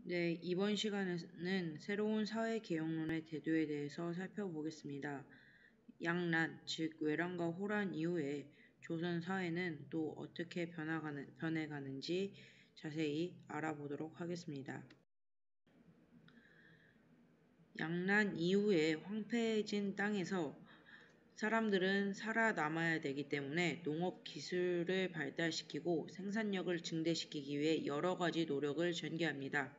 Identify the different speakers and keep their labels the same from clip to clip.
Speaker 1: 네, 이번 시간에는 새로운 사회개혁론의 대두에 대해서 살펴보겠습니다. 양난, 즉 외란과 호란 이후에 조선 사회는 또 어떻게 변해가는지 자세히 알아보도록 하겠습니다. 양난 이후에 황폐해진 땅에서 사람들은 살아남아야 되기 때문에 농업 기술을 발달시키고 생산력을 증대시키기 위해 여러 가지 노력을 전개합니다.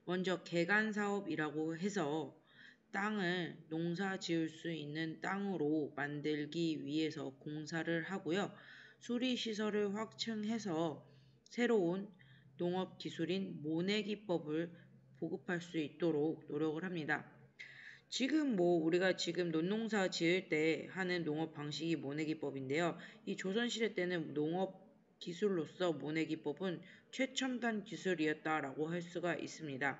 Speaker 1: 먼저 개간사업이라고 해서 땅을 농사 지을 수 있는 땅으로 만들기 위해서 공사를 하고요. 수리시설을 확충해서 새로운 농업기술인 모내기법을 보급할 수 있도록 노력을 합니다. 지금 우리가 지금 논농사 지을 때 하는 농업 방식이 모내기법인데요. 이 조선시대 때는 농업 기술로서 모내기법은 최첨단 기술이었다라고 할 수가 있습니다.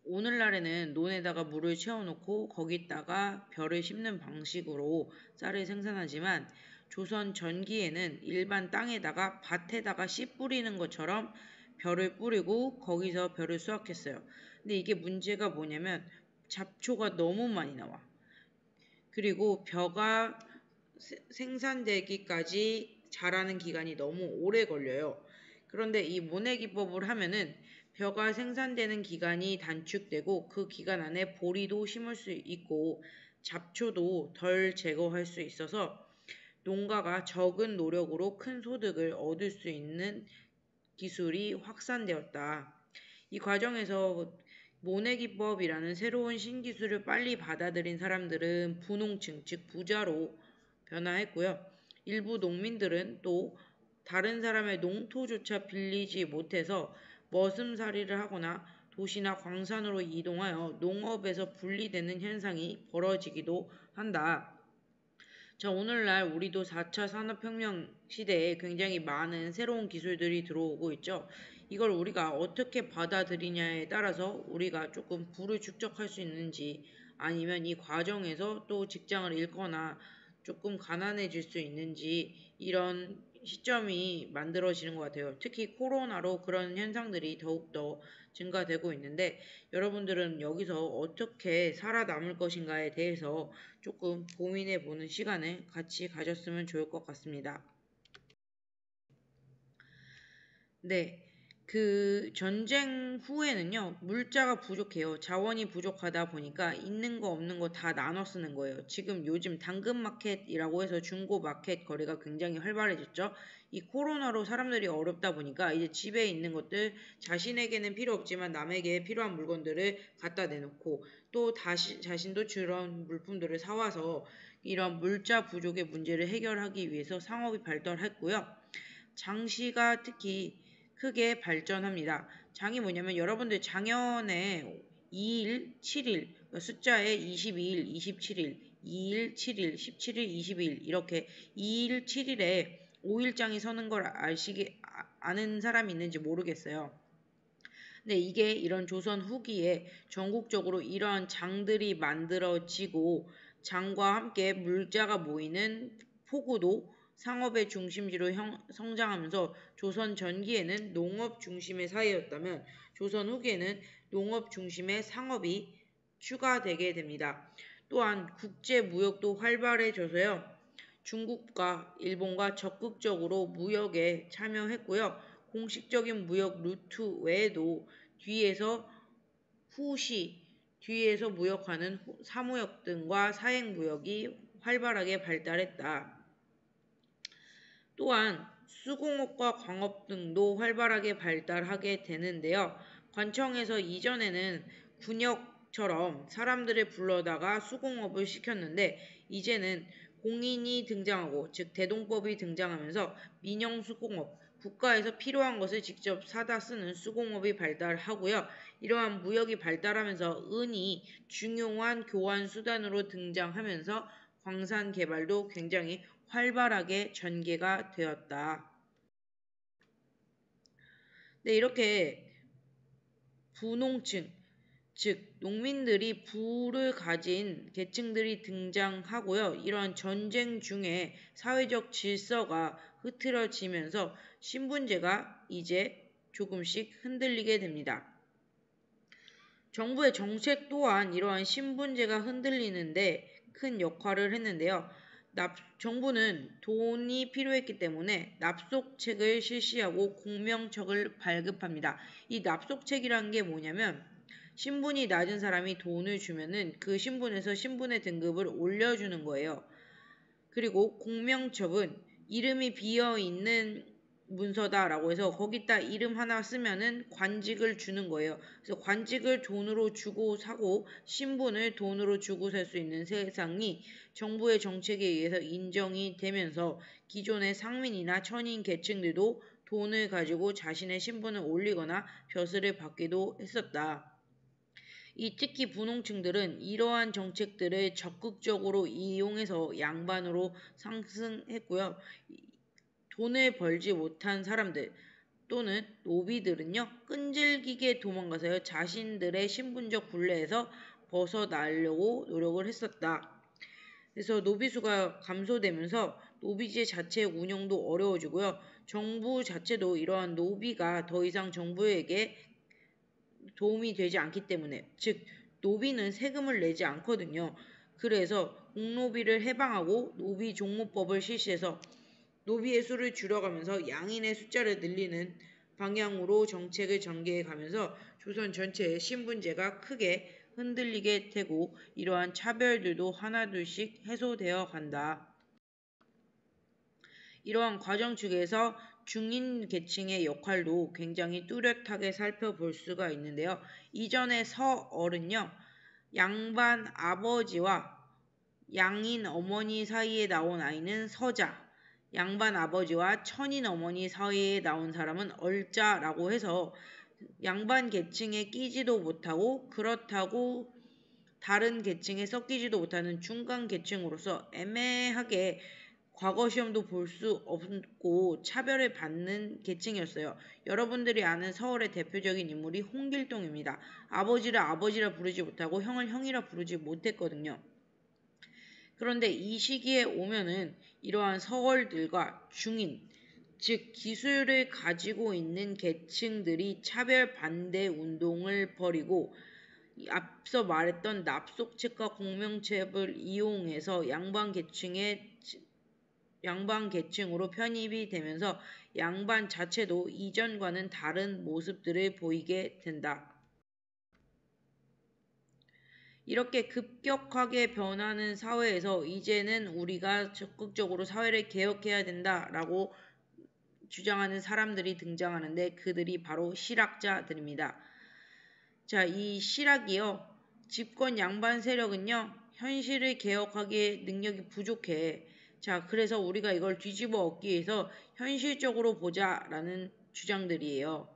Speaker 1: 오늘날에는 논에다가 물을 채워놓고 거기다가 벼를 심는 방식으로 쌀을 생산하지만 조선 전기에는 일반 땅에다가 밭에다가 씨 뿌리는 것처럼 벼를 뿌리고 거기서 벼를 수확했어요. 근데 이게 문제가 뭐냐면 잡초가 너무 많이 나와. 그리고 벼가 생산되기까지 자라는 기간이 너무 오래 걸려요. 그런데 이 모내기법을 하면은 벼가 생산되는 기간이 단축되고 그 기간 안에 보리도 심을 수 있고 잡초도 덜 제거할 수 있어서 농가가 적은 노력으로 큰 소득을 얻을 수 있는 기술이 확산되었다. 이 과정에서 모내기법이라는 새로운 신기술을 빨리 받아들인 사람들은 부농층, 즉 부자로 변화했고요. 일부 농민들은 또 다른 사람의 농토조차 빌리지 못해서 머슴살이를 하거나 도시나 광산으로 이동하여 농업에서 분리되는 현상이 벌어지기도 한다. 자, 오늘날 우리도 4차 산업혁명 시대에 굉장히 많은 새로운 기술들이 들어오고 있죠. 이걸 우리가 어떻게 받아들이냐에 따라서 우리가 조금 부를 축적할 수 있는지 아니면 이 과정에서 또 직장을 잃거나 조금 가난해질 수 있는지 이런 시점이 만들어지는 것 같아요. 특히 코로나로 그런 현상들이 더욱더 증가되고 있는데 여러분들은 여기서 어떻게 살아남을 것인가에 대해서 조금 고민해 보는 시간을 같이 가졌으면 좋을 것 같습니다. 네. 전쟁 후에는요, 물자가 부족해요. 자원이 부족하다 보니까 있는 거 없는 거 다 나눠 쓰는 거예요. 지금 요즘 당근마켓이라고 해서 중고마켓 거래가 굉장히 활발해졌죠. 이 코로나로 사람들이 어렵다 보니까 이제 집에 있는 것들 자신에게는 필요 없지만 남에게 필요한 물건들을 갖다 내놓고 또 다시 자신도 그런 물품들을 사와서 이런 물자 부족의 문제를 해결하기 위해서 상업이 발달했고요. 장시가 특히 크게 발전합니다. 장이 뭐냐면 여러분들 작년에 2일, 7일, 숫자에 22일, 27일, 2일, 7일, 17일, 22일 이렇게 2일, 7일에 5일장이 서는 걸 아는 사람이 있는지 모르겠어요. 근데 이게 이런 조선 후기에 전국적으로 이러한 장들이 만들어지고 장과 함께 물자가 모이는 포구도 상업의 중심지로 성장하면서 조선 전기에는 농업 중심의 사회였다면 조선 후기에는 농업 중심의 상업이 추가되게 됩니다. 또한 국제 무역도 활발해져서요. 중국과 일본과 적극적으로 무역에 참여했고요. 공식적인 무역 루트 외에도 뒤에서 무역하는 사무역 등과 사행무역이 활발하게 발달했다. 또한 수공업과 광업 등도 활발하게 발달하게 되는데요. 관청에서 이전에는 군역처럼 사람들을 불러다가 수공업을 시켰는데 이제는 공인이 등장하고 즉 대동법이 등장하면서 민영수공업, 국가에서 필요한 것을 직접 사다 쓰는 수공업이 발달하고요. 이러한 무역이 발달하면서 은이 중요한 교환 수단으로 등장하면서 광산 개발도 굉장히 활발하게 전개가 되었다. 네, 이렇게 부농층, 즉 농민들이 부를 가진 계층들이 등장하고요. 이러한 전쟁 중에 사회적 질서가 흐트러지면서 신분제가 이제 조금씩 흔들리게 됩니다. 정부의 정책 또한 이러한 신분제가 흔들리는데 큰 역할을 했는데요. 정부는 돈이 필요했기 때문에 납속책을 실시하고 공명책을 발급합니다. 이 납속책이라는 게 뭐냐면 신분이 낮은 사람이 돈을 주면은 그 신분에서 신분의 등급을 올려주는 거예요. 그리고 공명첩은 이름이 비어있는 문서다라고 해서 거기다 이름 하나 쓰면은 관직을 주는 거예요. 그래서 관직을 돈으로 주고 사고 신분을 돈으로 주고 살 수 있는 세상이 정부의 정책에 의해서 인정이 되면서 기존의 상민이나 천인 계층들도 돈을 가지고 자신의 신분을 올리거나 벼슬을 받기도 했었다. 특히 분홍층들은 이러한 정책들을 적극적으로 이용해서 양반으로 상승했고요. 돈을 벌지 못한 사람들 또는 노비들은요, 끈질기게 도망가서요, 자신들의 신분적 굴레에서 벗어나려고 노력을 했었다. 그래서 노비수가 감소되면서 노비제 자체의 운영도 어려워지고요. 정부 자체도 이러한 노비가 더 이상 정부에게 도움이 되지 않기 때문에, 즉 노비는 세금을 내지 않거든요. 그래서 공노비를 해방하고 노비 종무법을 실시해서 노비의 수를 줄여가면서 양인의 숫자를 늘리는 방향으로 정책을 전개해 가면서 조선 전체의 신분제가 크게 흔들리게 되고 이러한 차별들도 하나둘씩 해소되어 간다. 이러한 과정 중에서 중인 계층의 역할도 굉장히 뚜렷하게 살펴볼 수가 있는데요. 이전의 서얼은요, 양반 아버지와 양인 어머니 사이에 나온 아이는 서자, 양반 아버지와 천인 어머니 사이에 나온 사람은 얼자라고 해서 양반 계층에 끼지도 못하고 그렇다고 다른 계층에 섞이지도 못하는 중간 계층으로서 애매하게 과거 시험도 볼 수 없고 차별을 받는 계층이었어요. 여러분들이 아는 서울의 대표적인 인물이 홍길동입니다. 아버지를 아버지라 부르지 못하고 형을 형이라 부르지 못했거든요. 그런데 이 시기에 오면은 이러한 서얼들과 중인, 즉 기술을 가지고 있는 계층들이 차별 반대 운동을 벌이고 앞서 말했던 납속책과 공명책을 이용해서 양반 계층으로 편입이 되면서 양반 자체도 이전과는 다른 모습들을 보이게 된다. 이렇게 급격하게 변하는 사회에서 이제는 우리가 적극적으로 사회를 개혁해야 된다라고 주장하는 사람들이 등장하는데 그들이 바로 실학자들입니다. 자, 이 실학이요. 집권 양반 세력은요. 현실을 개혁하기에 능력이 부족해. 자, 그래서 우리가 이걸 뒤집어 엎기 위해서 현실적으로 보자라는 주장들이에요.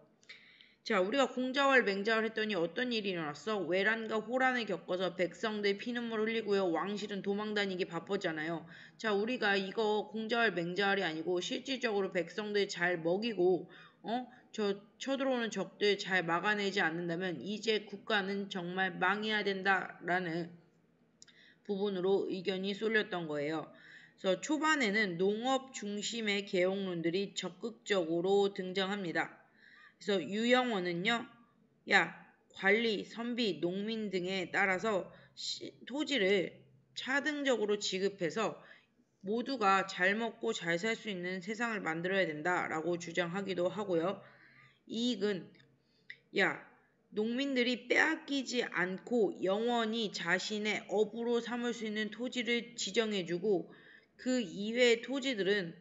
Speaker 1: 자, 우리가 공자월 맹자월 했더니 어떤 일이 일어났어? 외란과 호란을 겪어서 백성들 피눈물 흘리고요. 왕실은 도망다니기 바빴잖아요. 자, 우리가 이거 공자월 맹자월이 아니고 실질적으로 백성들 잘 먹이고 쳐들어오는 적들 잘 막아내지 않는다면 이제 국가는 정말 망해야 된다라는 부분으로 의견이 쏠렸던 거예요. 그래서 초반에는 농업 중심의 개혁론들이 적극적으로 등장합니다. 그래서 유영원은요, 관리, 선비, 농민 등에 따라서 토지를 차등적으로 지급해서 모두가 잘 먹고 잘 살 수 있는 세상을 만들어야 된다라고 주장하기도 하고요. 이익은 농민들이 빼앗기지 않고 영원히 자신의 업으로 삼을 수 있는 토지를 지정해주고 그 이외의 토지들은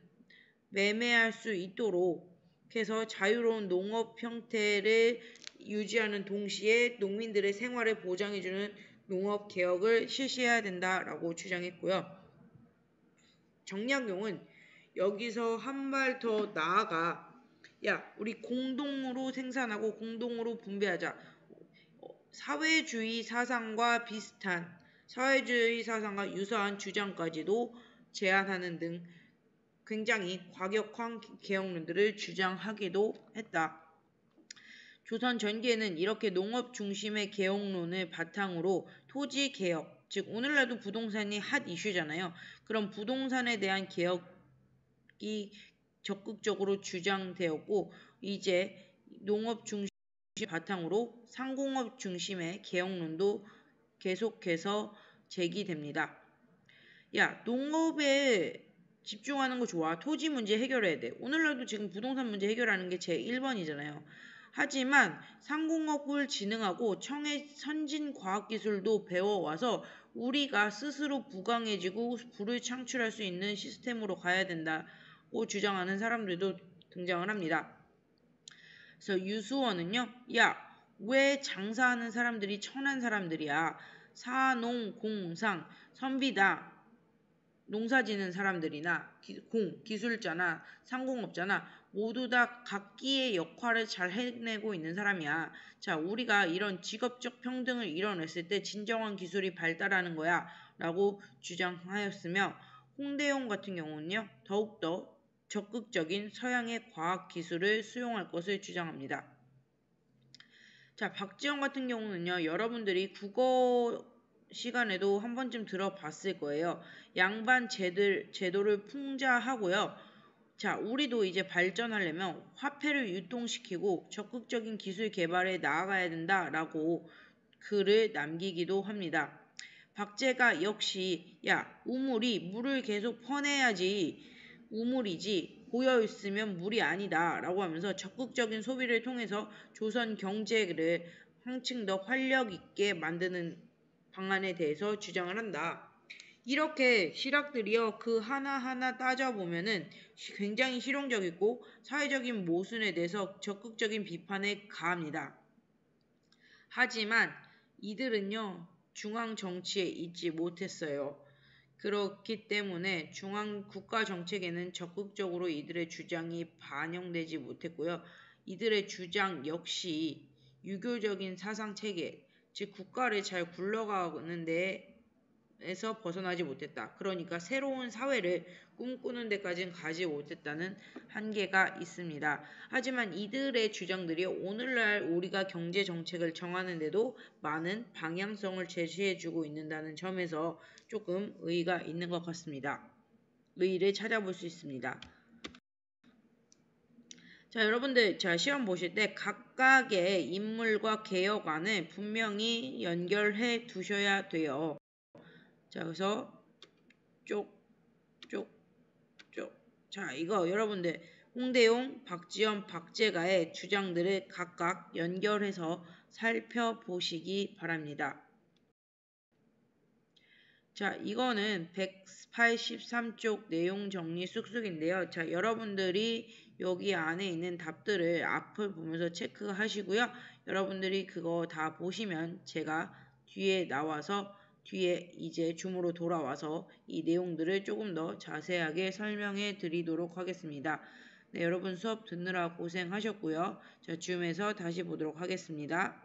Speaker 1: 매매할 수 있도록 해서 자유로운 농업 형태를 유지하는 동시에 농민들의 생활을 보장해주는 농업 개혁을 실시해야 된다라고 주장했고요. 정약용은 여기서 한 발 더 나아가 우리 공동으로 생산하고 공동으로 분배하자. 사회주의 사상과 유사한 주장까지도 제안하는 등 굉장히 과격한 개혁론들을 주장하기도 했다. 조선 전기에는 이렇게 농업 중심의 개혁론을 바탕으로 토지 개혁, 즉 오늘날도 부동산이 핫 이슈잖아요. 그럼 부동산에 대한 개혁이 적극적으로 주장되었고 이제 농업 중심 바탕으로 상공업 중심의 개혁론도 계속해서 제기됩니다. 야, 농업에 집중하는 거 좋아. 토지 문제 해결해야 돼. 오늘날도 지금 부동산 문제 해결하는 게 제 1번이잖아요. 하지만 상공업을 진흥하고 청의 선진 과학기술도 배워와서 우리가 스스로 부강해지고 부를 창출할 수 있는 시스템으로 가야 된다고 주장하는 사람들도 등장을 합니다. 그래서 유수원은요, 야, 왜 장사하는 사람들이 천한 사람들이야? 사농공상, 선비다. 농사 지는 사람들이나 기술자나 상공업자나 모두 다 각기의 역할을 잘 해내고 있는 사람이야. 자, 우리가 이런 직업적 평등을 이뤄냈을 때 진정한 기술이 발달하는 거야 라고 주장하였으며 홍대용 같은 경우는요. 더욱더 적극적인 서양의 과학 기술을 수용할 것을 주장합니다. 자, 박지원 같은 경우는요. 여러분들이 국어 시간에도 한 번쯤 들어봤을 거예요. 양반 제도를 풍자하고요. 자, 우리도 이제 발전하려면 화폐를 유통시키고 적극적인 기술 개발에 나아가야 된다라고 글을 남기기도 합니다. 박제가 역시 야, 우물이 물을 계속 퍼내야지 우물이지 고여있으면 물이 아니다 라고 하면서 적극적인 소비를 통해서 조선 경제를 한층 더 활력 있게 만드는 방안에 대해서 주장을 한다. 이렇게 실학들이요 그 하나하나 따져보면은 굉장히 실용적이고 사회적인 모순에 대해서 적극적인 비판에 가합니다. 하지만 이들은요 중앙 정치에 있지 못했어요. 그렇기 때문에 중앙 국가 정책에는 적극적으로 이들의 주장이 반영되지 못했고요. 이들의 주장 역시 유교적인 사상 체계, 즉 국가를 잘 굴러가는 데에서 벗어나지 못했다. 그러니까 새로운 사회를 꿈꾸는 데까지는 가지 못했다는 한계가 있습니다. 하지만 이들의 주장들이 오늘날 우리가 경제 정책을 정하는데도 많은 방향성을 제시해주고 있다는 점에서 조금 의의가 있는 것 같습니다. 의의를 찾아볼 수 있습니다. 자, 여러분들, 자, 시험 보실 때 각각의 인물과 개혁안을 분명히 연결해 두셔야 돼요. 자, 그래서 쪽. 자, 이거 여러분들 홍대용, 박지원, 박재가의 주장들을 각각 연결해서 살펴보시기 바랍니다. 자, 이거는 183쪽 내용 정리 쑥쑥인데요. 자, 여러분들이 여기 안에 있는 답들을 앞을 보면서 체크하시고요. 여러분들이 그거 다 보시면 제가 뒤에 나와서 뒤에 이제 줌으로 돌아와서 이 내용들을 조금 더 자세하게 설명해 드리도록 하겠습니다. 네, 여러분 수업 듣느라 고생하셨고요. 자, 줌에서 다시 보도록 하겠습니다.